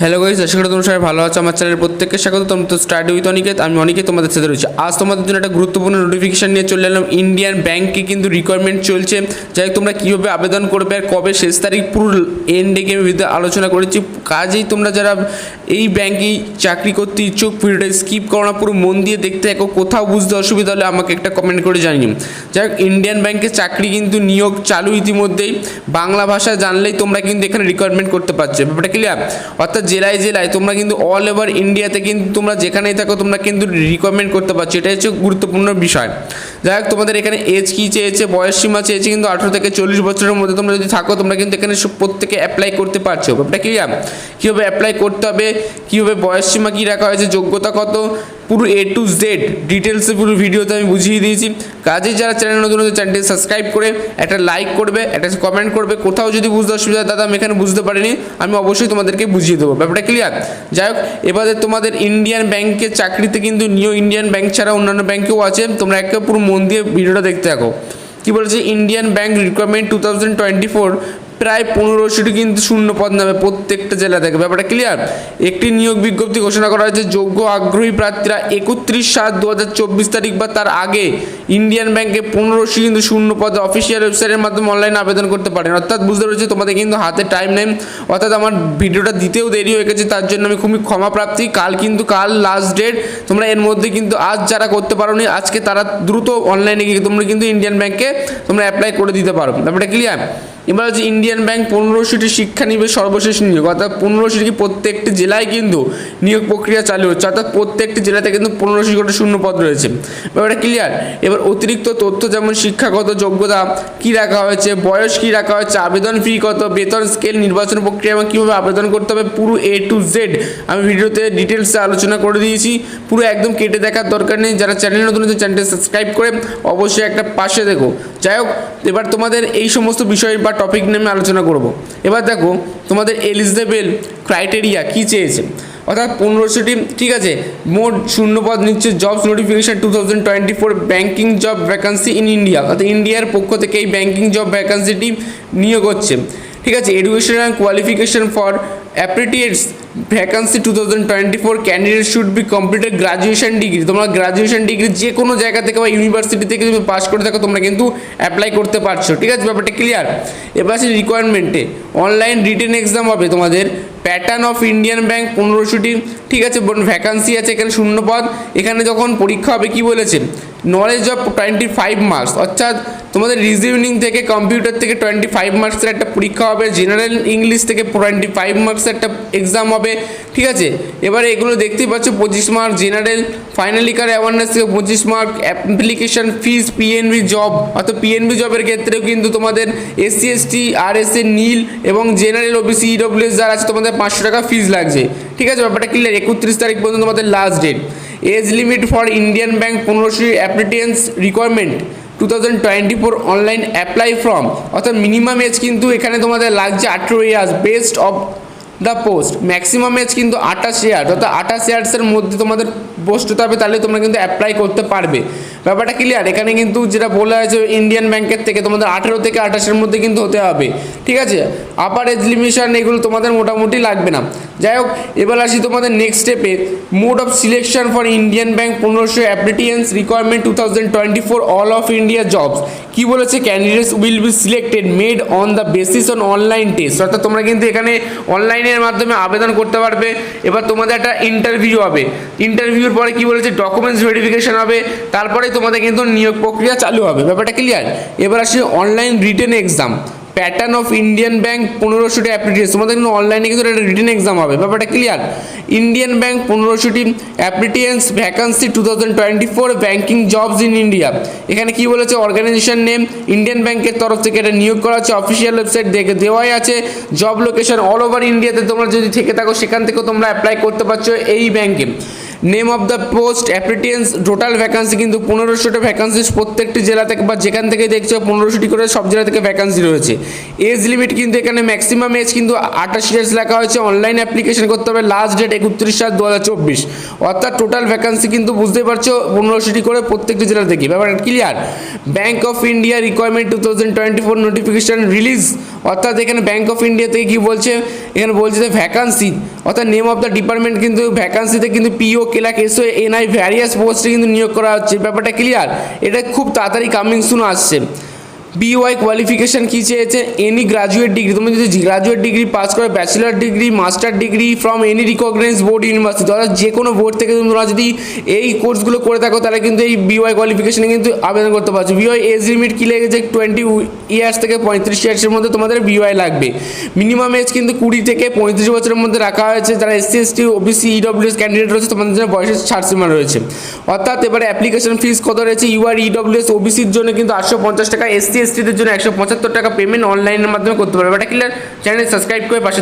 Hello guys, আশা করি তোমরা সবাই ভালো আছো। আমার চ্যানেলের প্রত্যেককে স্বাগত। তোমরা তো স্টাডি উইথ অনিকেত, আমি অনিকেত তোমাদের সাথে রয়েছে। আজ তোমাদের জন্য একটা গুরুত্বপূর্ণ নোটিফিকেশন নিয়ে চলে এলাম। ইন্ডিয়ান ব্যাংকে কিন্তু রিকোয়ারমেন্ট চলছে, যাই হোক তোমরা কীভাবে আবেদন করবে আর কবে শেষ তারিখ পুরো এন্ডে আমি ভিডিও আলোচনা করেছি। কাজেই তোমরা যারা এই ব্যাংকেই চাকরি করতে ইচ্ছুক, ভিডিওটা স্কিপ করো না, পুরো মন দিয়ে দেখতে থাকো। কোথাও বুঝতে অসুবিধা হলে আমাকে একটা কমেন্ট করে জানিও। যাই হোক, ইন্ডিয়ান ব্যাংকে চাকরি কিন্তু নিয়োগ চালু ইতিমধ্যেই। বাংলা ভাষা জানলেই তোমরা কিন্তু এখানে রিকোয়ারমেন্ট করতে পারছো। ব্যাপারটা ক্লিয়ার? অর্থাৎ জেলায় জেলায় তোমরা কিন্তু অল ওভার ইন্ডিয়াতে কিন্তু তোমরা যেখানেই থাকো তোমরা কিন্তু রিকোয়ারমেন্ট করতে পারছো। এটা হচ্ছে গুরুত্বপূর্ণ বিষয়। যাই হোক, তোমাদের এখানে এজ কী চেয়েছে, বয়স সীমা চেয়েছে কিন্তু 18 থেকে 40 বছরের মধ্যে তোমরা যদি থাকো তোমরা কিন্তু এখানে প্রত্যেকে অ্যাপ্লাই করতে পারছো। ব্যাপারটা ক্লিয়ার? কীভাবে অ্যাপ্লাই করতে হবে, কীভাবে বয়স সীমা কী রাখা হয়েছে, যোগ্যতা কত, পুরো A to Z ডিটেলসে পুরো ভিডিওতে আমি বুঝিয়ে দিয়েছি। কাজেই যারা চ্যানেল নতুন চ্যানেলটি সাবস্ক্রাইব করে একটা লাইক করবে, একটা কমেন্ট করবে। কোথাও যদি বুঝতে অসুবিধা, দাদা আমি এখানে বুঝতে পারিনি, আমি অবশ্যই তোমাদেরকে বুঝিয়ে দেবো। ব্যাপারটা ক্লিয়ার? যাই হোক, এবারে তোমাদের ইন্ডিয়ান ব্যাংকের চাকরিতে কিন্তু নিউ ইন্ডিয়ান ব্যাংক ছাড়া অন্যান্য ব্যাংকেও আছে। তোমরা একটা পুরো মন দিয়ে ভিডিওটা দেখতে থাকো। কী বলেছে, ইন্ডিয়ান ব্যাংক রিকোয়ারমেন্ট 2024 প্রায় 1500টি কিন্তু শূন্য পদ নামে প্রত্যেকটা জেলা থেকে। ব্যাপারটা ক্লিয়ার? একটি নিয়োগ বিজ্ঞপ্তি ঘোষণা করা হয়েছে। যোগ্য আগ্রহী প্রার্থীরা 31/7/2024 তারিখ বা তার আগে ইন্ডিয়ান ব্যাংকে 1500 কিন্তু শূন্য পদে অফিসিয়াল ওয়েবসাইটের মাধ্যমে অনলাইনে আবেদন করতে পারেন। অর্থাৎ বুঝতে পেরেছি তোমাদের কিন্তু হাতে টাইম নেই, অর্থাৎ আমার ভিডিওটা দিতেও দেরি হয়ে গেছে, তার জন্য আমি খুবই ক্ষমাপ্রার্থী। কাল লাস্ট ডেট। তোমরা এর মধ্যে কিন্তু আজ যারা করতে পারোনি, আজকে তারা দ্রুত অনলাইনে গিয়ে তোমরা কিন্তু ইন্ডিয়ান ব্যাংকে তোমরা অ্যাপ্লাই করে দিতে পারো। ব্যাপারটা ক্লিয়ার? এবার হচ্ছে ইন্ডিয়ান ব্যাংক 1500টি শিক্ষানিবেশ সর্বশেষ নিয়োগ, অর্থাৎ 1500টি প্রত্যেকটি জেলায় কিন্তু নিয়োগ প্রক্রিয়া চালু হচ্ছে। অর্থাৎ প্রত্যেকটি জেলাতে কিন্তু 1500 করে শূন্য পদ রয়েছে। ব্যাপারটা ক্লিয়ার? এবার অতিরিক্ত তথ্য যেমন শিক্ষাগত যোগ্যতা কী রাখা হয়েছে, বয়স কী রাখা হয়েছে, আবেদন ফি কত, বেতন স্কেল, নির্বাচন প্রক্রিয়া এবং কীভাবে আবেদন করতে হবে, পুরো A to Z আমি ভিডিওতে ডিটেলসে আলোচনা করে দিয়েছি। পুরো একদম কেটে দেখার দরকার নেই। যারা চ্যানেল নতুন চ্যানেলটি সাবস্ক্রাইব করে অবশ্যই একটা পাশে দেখো। যাই হোক, এবার তোমাদের এই সমস্ত বিষয় বা টপিক নিয়ে আমি আলোচনা করব। এবার দেখো তোমাদের এলিজিবল ক্রাইটেরিয়া কী চেয়েছে। অর্থাৎ 1500টি, ঠিক আছে, মোট শূন্যপদ নিচ্ছে। Jobs notification 2024 banking job vacancy in India, অর্থাৎ ইন্ডিয়ার পক্ষ থেকে এই ব্যাঙ্কিং জব ভ্যাকান্সিটি নিয়োগ হচ্ছে। ঠিক আছে, education and qualification for apprentices vacancy 2024 candidate should be completed graduation degree. তোমরা গ্রাজুয়েশন ডিগ্রি যে কোনো জায়গা থেকে বা ইউনিভার্সিটি থেকে তুমি পাস করে থাকো তোমরা কিন্তু অ্যাপ্লাই করতে পারছো। ঠিক আছে, ব্যাপারটা ক্লিয়ার? এবার আছে রিকোয়ারমেন্টে অনলাইন রিটেন এক্সাম হবে তোমাদের। প্যাটার্ন অফ ইন্ডিয়ান ব্যাংক 1500টি, ঠিক আছে, ভ্যাকান্সি আছে এখানে শূন্য পদ। এখানে যখন পরীক্ষা হবে কী বলেছে, নলেজ অফ 25 মার্কস, অর্থাৎ তোমাদের রিজনিং থেকে, কম্পিউটার থেকে 25 মার্কসের একটা পরীক্ষা হবে। জেনারেল ইংলিশ থেকে 25 মার্কসের একটা এক্সাম হবে। ঠিক আছে, এবারে এগুলো দেখতেই পাচ্ছ। 25 মার্ক জেনারেল, ফাইনালি কার অ্যাওয়ারনেস থেকে 25 mark, application fees, PNB job, অর্থাৎ পিএনবি জবের ক্ষেত্রেও কিন্তু তোমাদের SC ST RSA নীল এবং জেনারেল OBC EWS যারা আছে তোমাদের 500 টাকা ফিস লাগছে। ঠিক আছে, ব্যাপারটা ক্লিয়ার? 31 তারিখ পর্যন্ত তোমাদের last date. Age limit for Indian bank 1500 applicants requirement 2024 online apply form, অর্থাৎ মিনিমাম এজ কিন্তু এখানে তোমাদের লাগছে 18 years best of the post. Maximum age কিন্তু 28 ইয়ার্স, অর্থাৎ 28 ইয়ার্সের মধ্যে তোমাদের পোস্ট হতে হবে, তাহলে তোমরা কিন্তু অ্যাপ্লাই করতে পারবে। ব্যাপারটা ক্লিয়ার? এখানে কিন্তু যেটা বলা হয়েছে ইন্ডিয়ান ব্যাংকের থেকে তোমাদের 18 থেকে 28-এর মধ্যে কিন্তু হতে হবে। ঠিক আছে, আপার এজ লিমিটেশন এগুলো তোমাদের মোটামুটি লাগবে না। যাই হোক, এবার আসি তোমাদের নেক্সট স্টেপে। Mode of selection for Indian bank 1500 applicants requirement 2024 all of India jobs. কী বলেছে, candidates will be selected made on the basis on online test, অর্থাৎ তোমরা কিন্তু এখানে অনলাইনের মাধ্যমে আবেদন করতে পারবে। এবার তোমাদের একটা ইন্টারভিউ হবে। ইন্টারভিউর পরে কী বলেছে, ডকুমেন্টস ভেরিফিকেশন হবে, তারপরে তোমাদের কিন্তু নিয়োগ প্রক্রিয়া চালু হবে। ব্যাপারটা ক্লিয়ার? এবার আসি online written exam. Pattern of Indian bank 1500টি অ্যাপ্লিকেশন, তোমাদের কিন্তু অনলাইনে কিন্তু একটা রিটেন এক্সাম হবে। ব্যাপারটা ক্লিয়ার? ইন্ডিয়ান ব্যাংক 1500টি applicants vacancy 2024 banking jobs in India. এখানে কি বলেছে, অর্গানাইজেশন নেম ইন্ডিয়ান ব্যাংকের তরফ থেকে এটা নিয়োগ করা হচ্ছে। অফিসিয়াল ওয়েবসাইট দেখে দেওয়াই আছে। জব লোকেশন অল ওভার ইন্ডিয়াতে তোমরা যদি থেকে থাকো সেখান থেকেও তোমরা অ্যাপ্লাই করতে পারছো এই ব্যাংকে। Name of the post applicants, total vacancy কিন্তু 1500টা ভ্যাকান্সি প্রত্যেকটি জেলা থেকে বা যেখান থেকে দেখছো 1500টি করে সব জেলা থেকে ভ্যাকান্সি রয়েছে। এজ লিমিট কিন্তু এখানে ম্যাক্সিমাম এজ কিন্তু 28 ইয়ার্স লেখা হয়েছে। অনলাইন অ্যাপ্লিকেশন করতে হবে, লাস্ট ডেট 31/7/2024। অর্থাৎ টোটাল ভ্যাকান্সি কিন্তু বুঝতেই পারছো 1500টি করে প্রত্যেকটি জেলা থেকে। ব্যাপারটা clear? Bank of India requirement 2024 notification release অর্থাৎ এখানে ব্যাঙ্ক অফ ইন্ডিয়া থেকে কী বলছে, এখানে বলছে যে ভ্যাকান্সি অর্থাৎ নেম অফ দ্য ডিপার্টমেন্ট কিন্তু ভ্যাকান্সিতে কিন্তু পিও ক্লার্ক এসও এনআই ভ্যারিয়াস পোস্টে কিন্তু নিয়োগ করা হচ্ছে। ব্যাপারটা ক্লিয়ার, এটা খুব তাড়াতাড়ি কামিং সুন আসছে। বিওয়াই কোয়ালিফিকেশান কী চেয়েছে, এনি গ্রাজুয়েট ডিগ্রি, তুমি যদি গ্রাজুয়েট ডিগ্রি পাস করো, bachelor degree, master degree from any recognise board university, অর্থাৎ যে কোনো বোর্ড থেকে তোমরা যদি এই কোর্সগুলো করে থাকো তাহলে কিন্তু এই বিওয়াই কোয়ালিফিকেশানে কিন্তু আবেদন করতে পারছো। বিওয়াই এজ লিমিট কী লেগেছে, 20 ইয়ার্স থেকে 35 ইয়ার্সের মধ্যে তোমাদের বিওয়াই লাগবে। মিনিমাম এজ কিন্তু 20 থেকে 35 বছরের মধ্যে রাখা হয়েছে। যারা SC ST OBC EWS candidate রয়েছে তোমাদের জন্য বয়সের ছাড়সীমা রয়েছে। অর্থাৎ এবারে অ্যাপ্লিকেশন ফিস কত রয়েছে, ইউআর ইডব্লিউএস ওবিসির জন্য কিন্তু 850 টাকা, এসসি এসটিদের জন্য 175 টাকা পেমেন্ট অনলাইনের মাধ্যমে করতে পারবে। এটা ক্লিয়ার, চ্যানেল সাবস্ক্রাইব করে পাশে